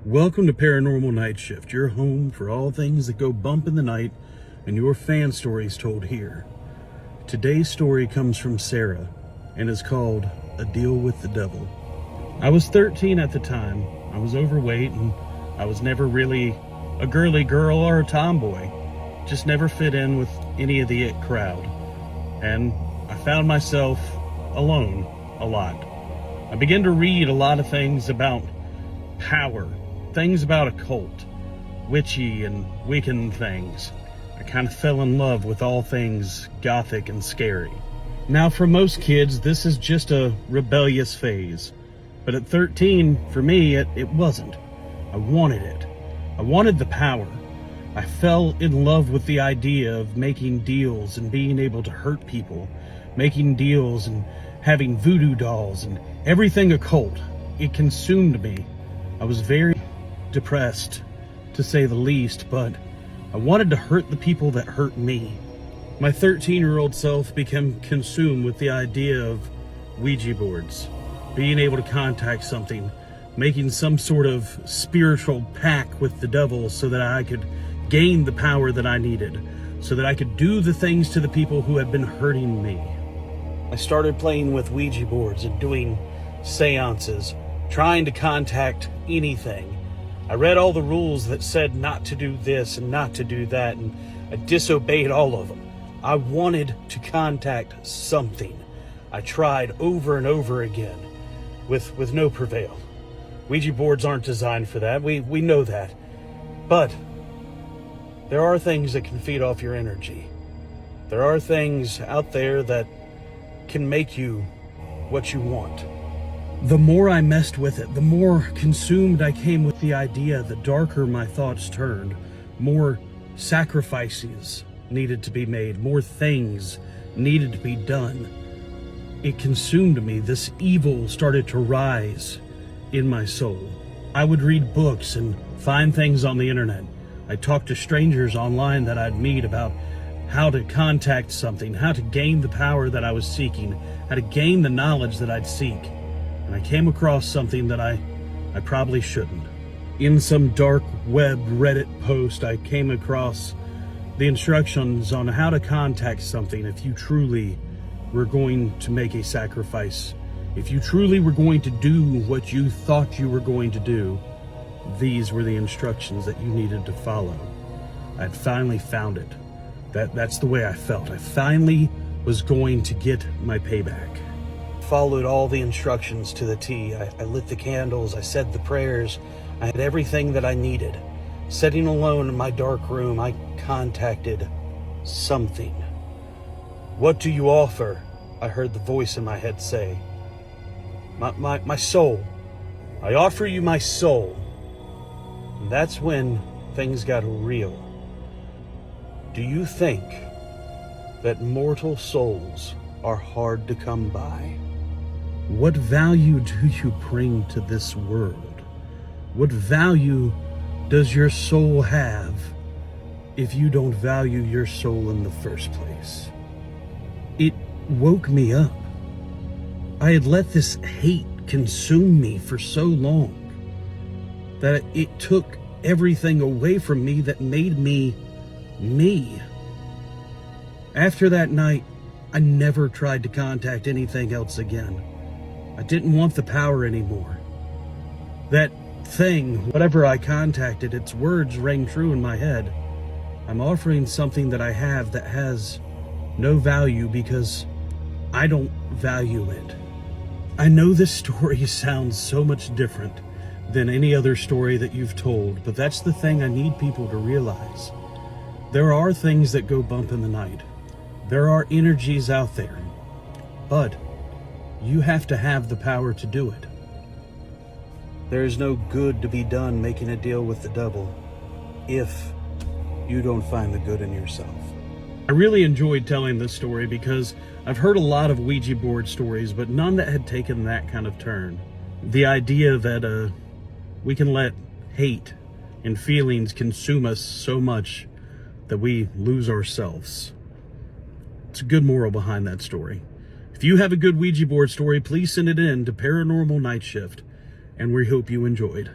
Welcome to Paranormal Nightshift, your home for all things that go bump in the night and your fan stories told here. Today's story comes from Sarah and is called A Deal with the Devil. I was 13 at the time. I was overweight and I was never really a girly girl or a tomboy. Just never fit in with any of the it crowd. And I found myself alone a lot. I began to read a lot of things about power, things about occult, witchy and Wiccan things. I kind of fell in love with all things gothic and scary. Now, for most kids, this is just a rebellious phase. But at 13, for me, it wasn't. I wanted it. I wanted the power. I fell in love with the idea of making deals and being able to hurt people, making deals and having voodoo dolls and everything occult. It consumed me. I was very depressed, to say the least, but I wanted to hurt the people that hurt me. My 13-year-old self became consumed with the idea of Ouija boards, being able to contact something, making some sort of spiritual pact with the devil so that I could gain the power that I needed, so that I could do the things to the people who had been hurting me. I started playing with Ouija boards and doing seances, trying to contact anything. I read all the rules that said not to do this and not to do that, and I disobeyed all of them. I wanted to contact something. I tried over and over again with no prevail. Ouija boards aren't designed for that. We know that. But there are things that can feed off your energy. There are things out there that can make you what you want. The more I messed with it, the more consumed I came with the idea, the darker my thoughts turned. More sacrifices needed to be made. More things needed to be done. It consumed me. This evil started to rise in my soul. I would read books and find things on the internet. I talked to strangers online that I'd meet about how to contact something, how to gain the power that I was seeking, how to gain the knowledge that I'd seek. And I came across something that I probably shouldn't. In some dark web Reddit post, I came across the instructions on how to contact something if you truly were going to make a sacrifice. If you truly were going to do what you thought you were going to do, these were the instructions that you needed to follow. I'd finally found it. That's the way I felt. I finally was going to get my payback. Followed all the instructions to the T. I lit the candles, I said the prayers, I had everything that I needed. Sitting alone in my dark room, I contacted something. "What do you offer?" I heard the voice in my head say. My soul. I offer you my soul. And that's when things got real. Do you think that mortal souls are hard to come by? What value do you bring to this world? What value does your soul have if you don't value your soul in the first place? It woke me up. I had let this hate consume me for so long that it took everything away from me that made me me. After that night, I never tried to contact anything else again. I didn't want the power anymore. That thing, whatever I contacted, its words rang true in my head. I'm offering something that I have that has no value because I don't value it. I know this story sounds so much different than any other story that you've told, but that's the thing I need people to realize. There are things that go bump in the night. There are energies out there, but you have to have the power to do it. There is no good to be done making a deal with the devil if you don't find the good in yourself. I really enjoyed telling this story because I've heard a lot of Ouija board stories, but none that had taken that kind of turn. The idea that we can let hate and feelings consume us so much that we lose ourselves. It's a good moral behind that story. If you have a good Ouija board story, please send it in to Paranormal Nightshift, and we hope you enjoyed.